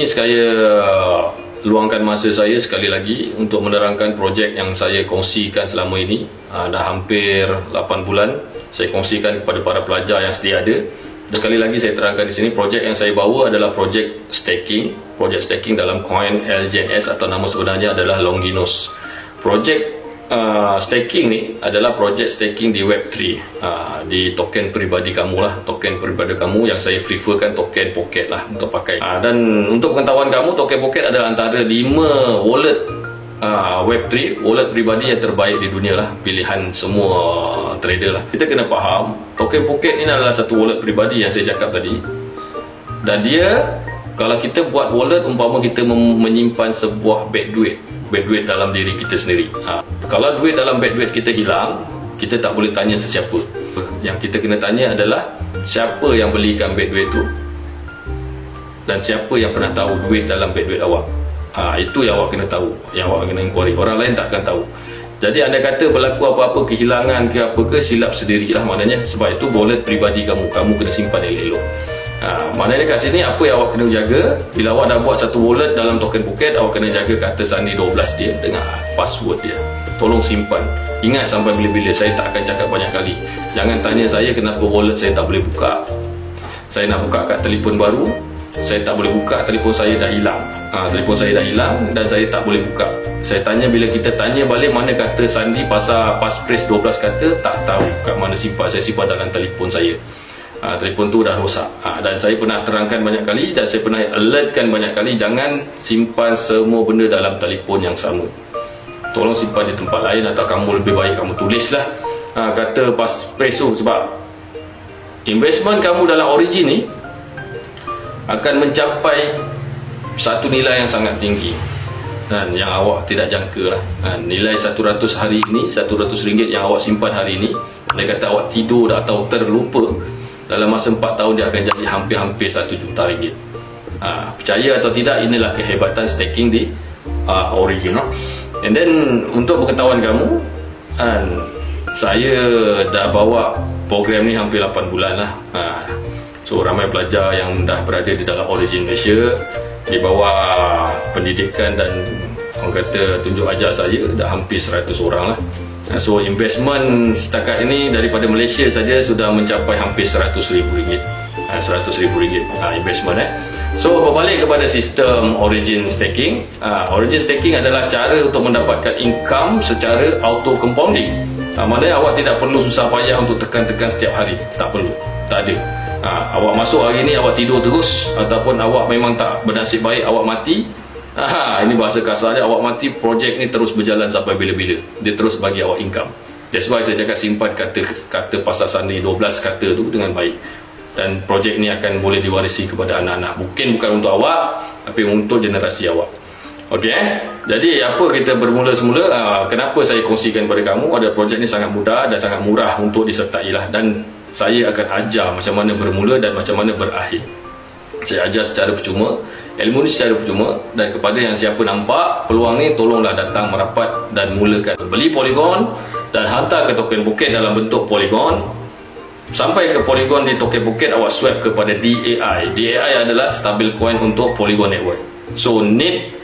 Saya luangkan masa saya sekali lagi untuk menerangkan projek yang saya kongsikan selama ini. Dah hampir 8 bulan saya kongsikan kepada para pelajar yang sedia ada. Dan sekali lagi saya terangkan di sini, projek yang saya bawa adalah projek staking. Projek staking dalam koin LJNS atau nama sebenarnya adalah Longinus. Projek staking ni adalah projek staking di Web3, di token peribadi kamu lah, token peribadi kamu yang saya preferkan token Pocket lah untuk pakai. Dan untuk pengetahuan kamu, token Pocket adalah antara 5 wallet Web3, wallet peribadi yang terbaik di dunia lah, pilihan semua trader lah. Kita kena faham, token Pocket ni adalah satu wallet peribadi yang saya cakap tadi, dan dia, kalau kita buat wallet, umpama kita menyimpan sebuah beg duit dalam diri kita sendiri. Kalau duit dalam beg duit kita hilang, kita tak boleh tanya sesiapa. Yang kita kena tanya adalah siapa yang belikan beg duit tu, dan siapa yang pernah tahu duit dalam beg duit awak. Itu yang awak kena tahu, yang awak kena inquiry. Orang lain takkan tahu. Jadi anda kata berlaku apa-apa, kehilangan ke apa ke, silap sendirilah maknanya. Sebab itu wallet peribadi kamu kena simpan elok-elok. Maknanya kat sini apa yang awak kena jaga, bila awak dah buat satu wallet dalam token Pocket, awak kena jaga kata sandi 12 dia dengan password dia. Tolong simpan. Ingat sampai bila-bila, saya tak akan cakap banyak kali. Jangan tanya saya kenapa wallet saya tak boleh buka. Saya nak buka kat telefon baru, saya tak boleh buka, telefon saya dah hilang. Telefon saya dah hilang dan saya tak boleh buka. Saya tanya, bila kita tanya balik mana kata sandi pasal passphrase 12 kata, tak tahu kat mana simpan. Saya simpan dalam telefon saya. Telefon tu dah rosak. Dan saya pernah terangkan banyak kali, dan saya pernah alertkan banyak kali, jangan simpan semua benda dalam telefon yang sama. Tolong simpan di tempat lain, atau kamu lebih baik kamu tulislah kata passphrase tu. Sebab investment kamu dalam Origin ni akan mencapai satu nilai yang sangat tinggi, dan yang awak tidak jangka lah. Nilai 100 hari ini, 100 ringgit yang awak simpan hari ini, dia kata awak tidur atau terlupa, dalam masa 4 tahun dia akan jadi hampir-hampir 1 juta ringgit. Percaya atau tidak, inilah kehebatan staking di Origin. And then untuk pengetahuan kamu, saya dah bawa program ni hampir 8 bulan lah. So ramai pelajar yang dah berada di dalam Origin Malaysia, di bawah pendidikan dan orang kata tunjuk ajar saya dah hampir 100 orang lah. So investment setakat ini daripada Malaysia saja sudah mencapai hampir 100,000 ringgit. 100,000 ringgit investment. So berbalik kepada sistem Origin Staking. Origin Staking adalah cara untuk mendapatkan income secara auto compounding. Maknanya awak tidak perlu susah payah untuk tekan-tekan setiap hari. Tak perlu, tak ada. Awak masuk hari ni, awak tidur terus, ataupun awak memang tak bernasib baik, awak mati. Ini bahasa kasarnya, awak mati, projek ni terus berjalan sampai bila-bila. Dia terus bagi awak income. That's why saya cakap simpan kata pasal sandi 12 kata tu dengan baik. Dan projek ni akan boleh diwarisi kepada anak-anak. Bukan untuk awak, tapi untuk generasi awak. Okey, jadi apa kita bermula semula, kenapa saya kongsikan kepada kamu, ada projek ni sangat mudah dan sangat murah untuk disertai lah. Dan saya akan ajar macam mana bermula dan macam mana berakhir. Saya ajar secara percuma, ilmu ni secara percuma, dan kepada yang siapa nampak peluang ni, tolonglah datang merapat dan mulakan. Beli Polygon dan hantar ke token Pocket dalam bentuk Polygon. Sampai ke Polygon di token Pocket, awak swap kepada DAI. DAI adalah stabil coin untuk Polygon Network. So need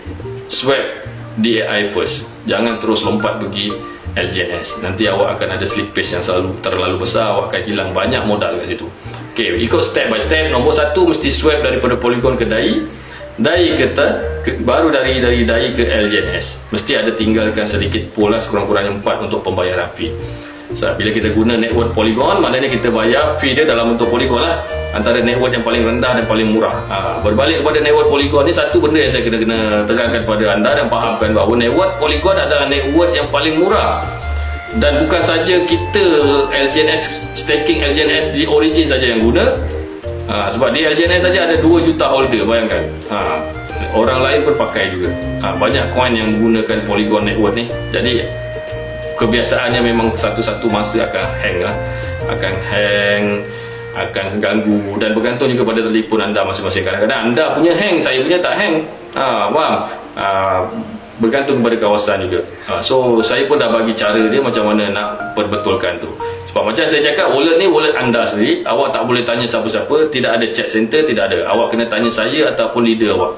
swap DAI first. Jangan terus lompat pergi LJNS. Nanti awak akan ada slippage yang terlalu besar, awak akan hilang banyak modal kat situ. Okey, ikut step by step. Nombor 1, mesti swap daripada Polygon ke DAI. DAI baru dari DAI ke LJNS. Mesti ada tinggalkan sedikit pool lah, sekurang-kurangnya 4 untuk pembayaran fee. So, bila kita guna network Polygon, maknanya kita bayar fee dia dalam bentuk Polygon lah, antara network yang paling rendah dan paling murah. Berbalik kepada network Polygon ni, satu benda yang saya kena terangkan kepada anda dan fahamkan bahawa network Polygon adalah network yang paling murah. Dan bukan saja kita LJNS, staking LJNS di Origin saja yang guna. Sebab di LJNS saja ada 2 juta holder, bayangkan. Orang lain pun pakai juga. Banyak coin yang menggunakan Polygon network ni. Jadi kebiasaannya memang satu-satu masa akan hang lah, akan ganggu, dan bergantung juga pada telefon anda masing-masing. Kadang-kadang anda punya hang, saya punya tak hang. Faham? Bergantung kepada kawasan juga. So saya pun dah bagi cara dia macam mana nak perbetulkan tu. Sebab macam saya cakap, wallet ni wallet anda sendiri. Awak tak boleh tanya siapa-siapa, tidak ada chat center, tidak ada. Awak kena tanya saya ataupun leader awak.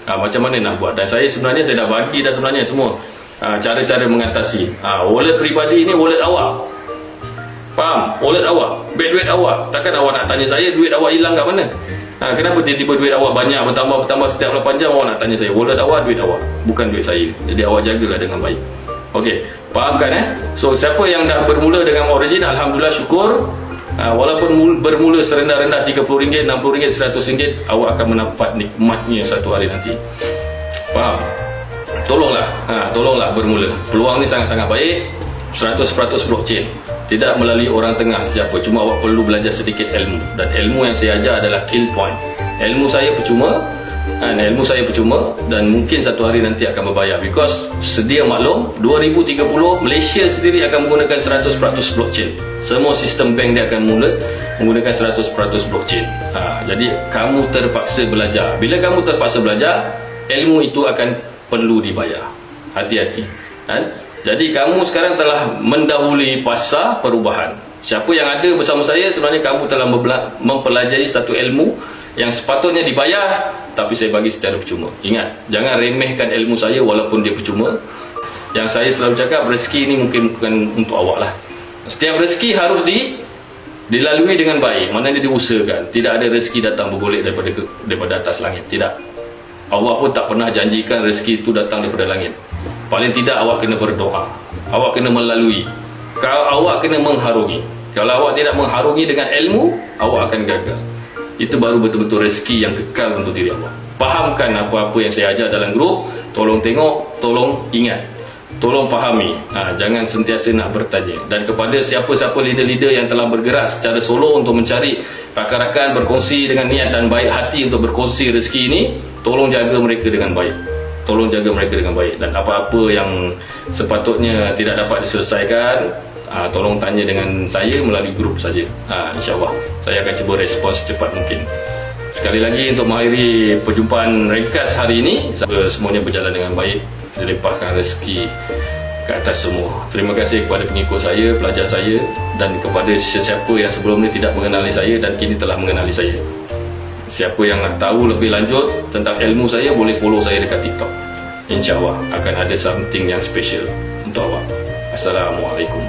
macam mana nak buat. Dan saya dah bagi dah sebenarnya semua cara-cara mengatasi. Wallet peribadi ini wallet awak, faham? Wallet awak, duit awak. Takkan awak nak tanya saya duit awak hilang kat mana? Kenapa tiba-tiba duit awak banyak bertambah setiap 8 jam awak nak tanya saya? Wallet awak, duit awak, bukan duit saya. Jadi awak jagalah dengan baik. Okey, faham kan? So siapa yang dah bermula dengan Origin, alhamdulillah, syukur. Walaupun bermula serendah-rendah RM30, RM60, RM100, awak akan mendapat nikmatnya satu hari nanti. Faham? Tolonglah bermula. Peluang ni sangat-sangat baik. 100% blockchain, tidak melalui orang tengah sesiapa. Cuma awak perlu belajar sedikit ilmu, dan ilmu yang saya ajar adalah kill point. Ilmu saya percuma, dan mungkin satu hari nanti akan berbayar, because sedia maklum 2030 Malaysia sendiri akan menggunakan 100% blockchain. Semua sistem bank dia akan mula menggunakan 100% blockchain. Jadi kamu terpaksa belajar. Bila kamu terpaksa belajar, ilmu itu akan perlu dibayar. Hati-hati kan? Jadi kamu sekarang telah mendahului fasa perubahan. Siapa yang ada bersama saya, sebenarnya kamu telah mempelajari satu ilmu yang sepatutnya dibayar, tapi saya bagi secara percuma. Ingat, jangan remehkan ilmu saya walaupun dia percuma. Yang saya selalu cakap, rezeki ini mungkin bukan untuk awak lah. Setiap rezeki harus dilalui dengan baik. Maknanya diusahakan. Tidak ada rezeki datang bergolek daripada atas langit. Tidak. Allah pun tak pernah janjikan rezeki itu datang daripada langit. Paling tidak awak kena berdoa, awak kena melalui, awak kena mengharungi. Kalau awak tidak mengharungi dengan ilmu, awak akan gagal. Itu baru betul-betul rezeki yang kekal untuk diri awak. Fahamkan apa-apa yang saya ajar dalam grup. Tolong tengok, tolong ingat, tolong fahami. Jangan sentiasa nak bertanya. Dan kepada siapa-siapa leader-leader yang telah bergerak secara solo untuk mencari rakan-rakan, berkongsi dengan niat dan baik hati untuk berkongsi rezeki ini, tolong jaga mereka dengan baik. Dan apa-apa yang sepatutnya tidak dapat diselesaikan, tolong tanya dengan saya melalui grup saja. InsyaAllah saya akan cuba respons secepat mungkin. Sekali lagi, untuk mengakhiri perjumpaan ringkas hari ini, semuanya berjalan dengan baik, dilimpahkan rezeki ke atas semua. Terima kasih kepada pengikut saya, pelajar saya, dan kepada sesiapa yang sebelum ini tidak mengenali saya dan kini telah mengenali saya. Siapa yang nak tahu lebih lanjut tentang ilmu saya, boleh follow saya dekat TikTok. InsyaAllah akan ada something yang special untuk awak. Assalamualaikum.